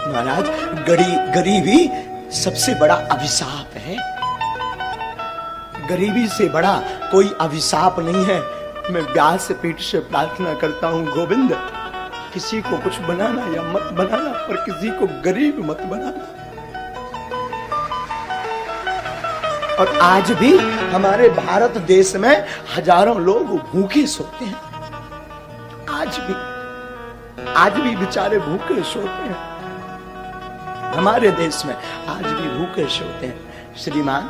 महाराज, गरीबी सबसे बड़ा अभिशाप है। गरीबी से बड़ा कोई अभिशाप नहीं है। मैं व्यास पीठ से प्रार्थना करता हूं, गोविंद, किसी को कुछ बनाना या मत बनाना, पर किसी को गरीब मत बनाना। और आज भी हमारे भारत देश में हजारों लोग भूखे सोते हैं। आज भी बेचारे भूखे सोते हैं। हमारे देश में आज भी भूखे सोते हैं। श्रीमान,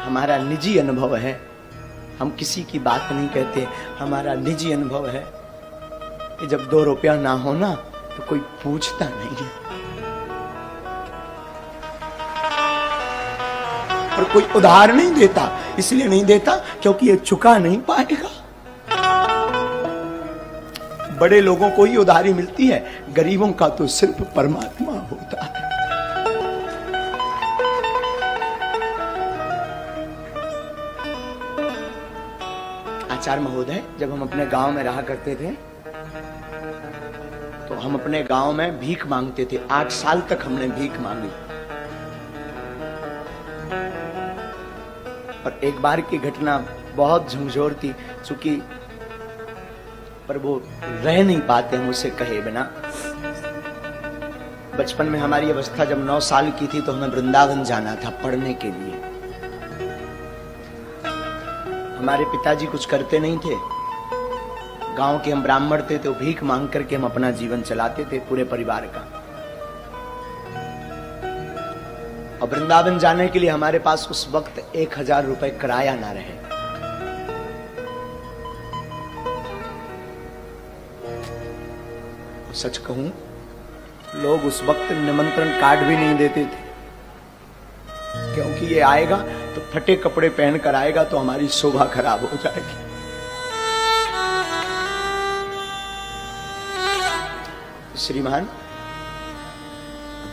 हमारा निजी अनुभव है, हम किसी की बात नहीं कहते, हमारा निजी अनुभव है कि जब 2 रुपया ना हो ना तो कोई पूछता नहीं है, और कोई उधार नहीं देता। इसलिए नहीं देता क्योंकि ये चुका नहीं पाएगा। बड़े लोगों को ही उधारी मिलती है, गरीबों का तो सिर्फ परमात्मा होता है। आचार्य महोदय, जब हम अपने गांव में रहा करते थे तो हम अपने गांव में भीख मांगते थे। 8 साल तक हमने भीख मांगी। और एक बार की घटना बहुत झंझोर थी, चूंकि पर वो रह नहीं पाते हम उसे कहे बिना। बचपन में हमारी अवस्था जब 9 साल की थी तो हमें वृंदावन जाना था पढ़ने के लिए। हमारे पिताजी कुछ करते नहीं थे, गांव के हम ब्राह्मण थे, तो भीख मांग करके हम अपना जीवन चलाते थे पूरे परिवार का। और वृंदावन जाने के लिए हमारे पास उस वक्त 1000 रुपए किराया ना रहे। सच कहूं, लोग उस वक्त निमंत्रण कार्ड भी नहीं देते थे, क्योंकि ये आएगा तो फटे कपड़े पहनकर आएगा तो हमारी शोभा खराब हो जाएगी। श्रीमान,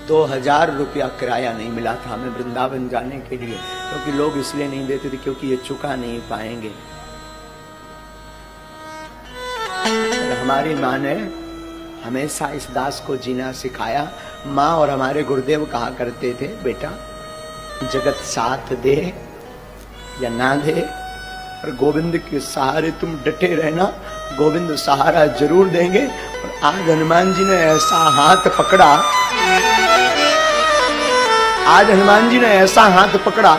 2000 रुपया किराया नहीं मिला था हमें वृंदावन जाने के लिए, क्योंकि लोग इसलिए नहीं देते थे क्योंकि ये चुका नहीं पाएंगे। हमारी माँ ने हमेशा इस दास को जीना सिखाया। माँ और हमारे गुरुदेव कहा करते थे, बेटा जगत साथ दे या ना दे, और गोविंद के सहारे तुम डटे रहना, गोविंद सहारा जरूर देंगे। और आज हनुमान जी ने ऐसा हाथ पकड़ा, आज हनुमान जी ने ऐसा हाथ पकड़ा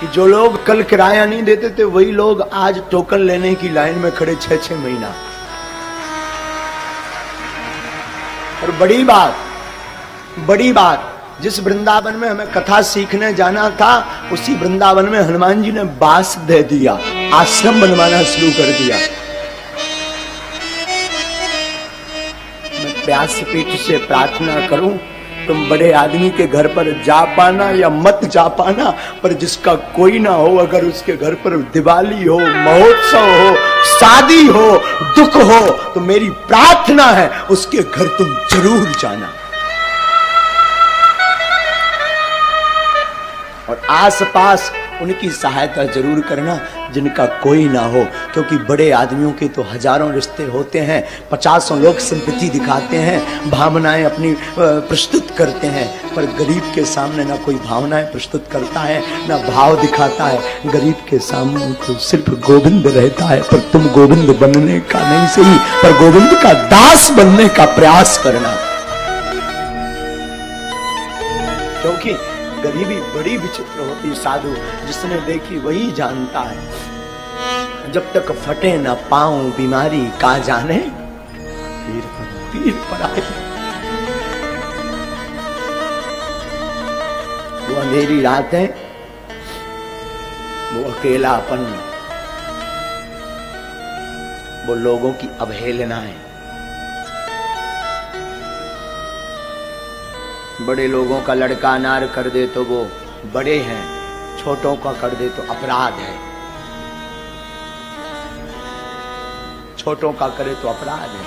कि जो लोग कल किराया नहीं देते थे वही लोग आज टोकन लेने की लाइन में खड़े 6-6 महीना। और बड़ी बात, जिस वृंदावन में हमें कथा सीखने जाना था उसी वृंदावन में हनुमान जी ने बास दे दिया, आश्रम बनवाना शुरू कर दिया। मैं व्यासपीठ से प्रार्थना करूं, तुम बड़े आदमी के घर पर जा पाना या मत जा पाना, पर जिसका कोई ना हो, अगर उसके घर पर दिवाली हो, महोत्सव हो, शादी हो, दुख हो, तो मेरी प्रार्थना है उसके घर तुम जरूर जाना। और आसपास उनकी सहायता जरूर करना जिनका कोई ना हो, क्योंकि बड़े आदमियों के तो हजारों रिश्ते होते हैं, 50 लोग सिंपैथी दिखाते हैं, भावनाएं अपनी प्रस्तुत करते हैं, पर गरीब के सामने ना कोई भावनाएं प्रस्तुत करता है ना भाव दिखाता है। गरीब के सामने तो सिर्फ गोविंद रहता है। पर तुम गोविंद बनने का नहीं सही, पर गोविंद का दास बनने का प्रयास करना, क्योंकि गरीबी बड़ी विचित्र होती। साधु जिसने देखी वही जानता है। जब तक फटे न पाऊं बीमारी का जाने, पीर पर आए। वो अंधेरी रातें, वो अकेलापन, वो लोगों की अवहेलनाएं। बड़े लोगों का लड़का अनार कर दे तो वो बड़े हैं, छोटों का कर दे तो अपराध है, छोटों का करे तो अपराध है।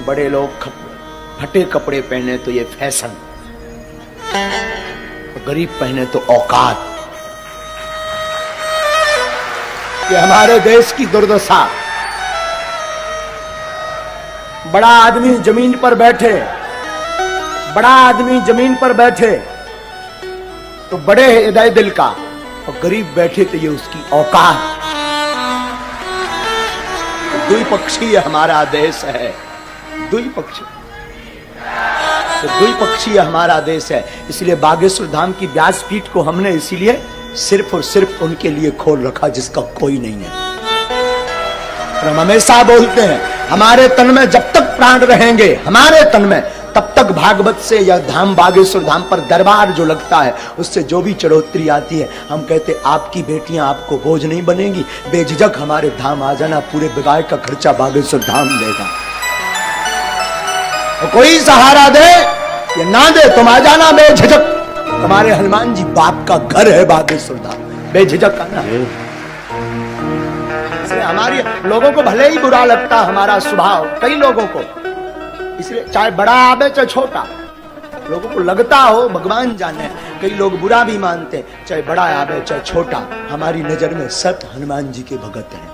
बड़े लोग फटे कपड़े पहने तो ये फैशन, गरीब पहने तो औकात। ये हमारे देश की दुर्दशा। बड़ा आदमी जमीन पर बैठे, बड़ा आदमी जमीन पर बैठे तो बड़े हृदय दिल का, और गरीब बैठे तो ये उसकी औकात। तो द्विपक्षीय हमारा देश है, द्विपक्षीय, तो द्विपक्षीय हमारा देश है। इसलिए बागेश्वर धाम की व्यासपीठ को हमने इसीलिए सिर्फ और सिर्फ उनके लिए खोल रखा जिसका कोई नहीं है। हम हमेशा बोलते हैं हमारे तन में जब तक प्राण रहेंगे, हमारे तन में, तब तक भागवत से या धाम बागेश्वर धाम पर दरबार जो लगता है उससे जो भी चढ़ोतरी आती है, हम कहते आपकी बेटियां आपको बोझ नहीं बनेगी, बेझिझक हमारे धाम आ जाना, पूरे बिगाड़ का खर्चा बागेश्वर धाम देगा। तो कोई सहारा दे या ना दे, तुम आ जाना बेझिझक। तुम्हारे हनुमान जी बाप का घर है बागेश्वर धाम, बेझिझक आना। इसलिए हमारी लोगों को भले ही बुरा लगता हमारा स्वभाव, कई लोगों को, इसलिए चाहे बड़ा आवे चाहे छोटा, लोगों को लगता हो, भगवान जाने, कई लोग बुरा भी मानते, चाहे बड़ा आवे चाहे छोटा, हमारी नजर में सब हनुमान जी के भगत हैं।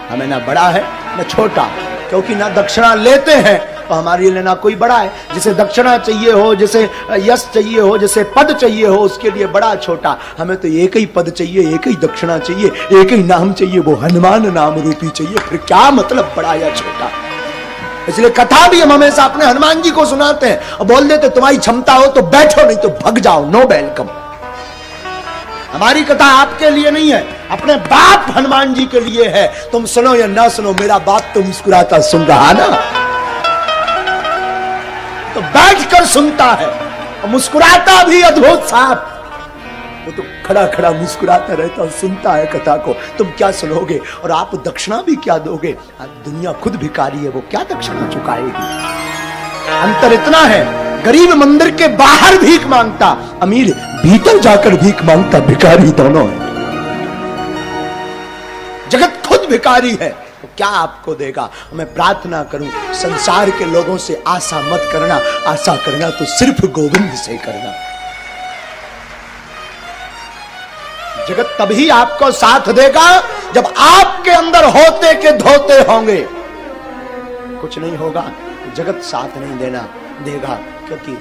हमें ना बड़ा है ना छोटा, क्योंकि ना दक्षिणा लेते हैं तो हमारे लिए ना कोई बड़ा है। जिसे दक्षिणा चाहिए हो, जिसे यश चाहिए हो, जिसे पद चाहिए हो, उसके लिए बड़ा छोटा। हमें तो एक ही पद चाहिए, एक ही दक्षिणा चाहिए, एक ही नाम चाहिए, वो हनुमान नाम रूपी चाहिए। फिर क्या मतलब बड़ा या छोटा। इसलिए कथा भी हम हमेशा अपने हनुमान जी को सुनाते हैं और बोल देते तुम्हारी क्षमता हो तो बैठो, नहीं तो भग जाओ, नो वेलकम। हमारी कथा आपके लिए नहीं है, अपने बाप हनुमान जी के लिए है। तुम सुनो या ना सुनो, मेरा बाप तो मुस्कुराता सुन रहा ना, तो बैठकर सुनता है और मुस्कुराता भी अद्भुत साफ। वो तो खड़ा खड़ा मुस्कुराता रहता और सुनता है कथा को। तुम क्या सुनोगे और आप दक्षिणा भी क्या दोगे? दुनिया खुद भिखारी है, वो क्या दक्षिणा चुकाएगी? अंतर इतना है, गरीब मंदिर के बाहर भीख मांगता, अमीर भीतर जाकर भीख मांगता, भिखारी दोनों है। जगत खुद भिखारी है, तो क्या आपको देगा? मैं प्रार्थना करूं संसार के लोगों से आशा मत करना, आशा करना तो सिर्फ गोविंद से करना। जगत तभी आपको साथ देगा जब आपके अंदर होते के धोते होंगे। कुछ नहीं होगा, जगत साथ नहीं देगा, क्योंकि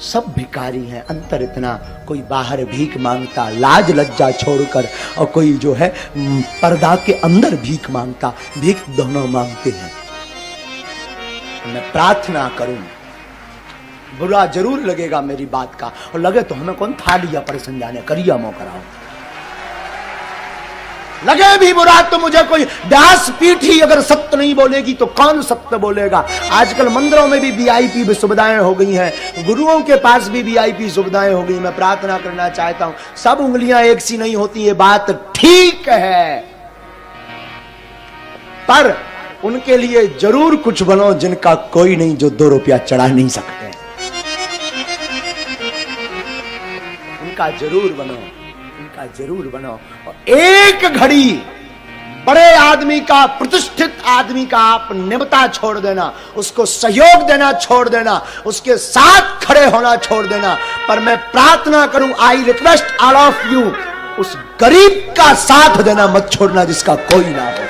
सब भिखारी हैं। अंतर इतना, कोई बाहर भीख मांगता लाज लज्जा छोड़कर, और कोई जो है पर्दा के अंदर भीख मांगता, भीख दोनों मांगते हैं। मैं प्रार्थना करूं, बुरा जरूर लगेगा मेरी बात का, और लगे तो हमें कौन था लिया परेशान जाने, करिया मो कराओ। लगे भी बुरा तो मुझे कोई व्यासपीठ ही अगर सत्य नहीं बोलेगी तो कौन सत्य बोलेगा? आजकल मंदिरों में भी वीआईपी सुविधाएं हो गई हैं, गुरुओं के पास भी वीआईपी सुविधाएं हो गई। मैं प्रार्थना करना चाहता हूं, सब उंगलियां एक सी नहीं होती, ये बात ठीक है, पर उनके लिए जरूर कुछ बनो जिनका कोई नहीं, जो 2 रुपया चढ़ा नहीं सकते, उनका जरूर बनो, उनका जरूर बनो। और एक घड़ी बड़े आदमी का, प्रतिष्ठित आदमी का आप निमता छोड़ देना, उसको सहयोग देना छोड़ देना, उसके साथ खड़े होना छोड़ देना। पर मैं प्रार्थना करूं, I request all of you, उस गरीब का साथ देना मत छोड़ना जिसका कोई ना हो।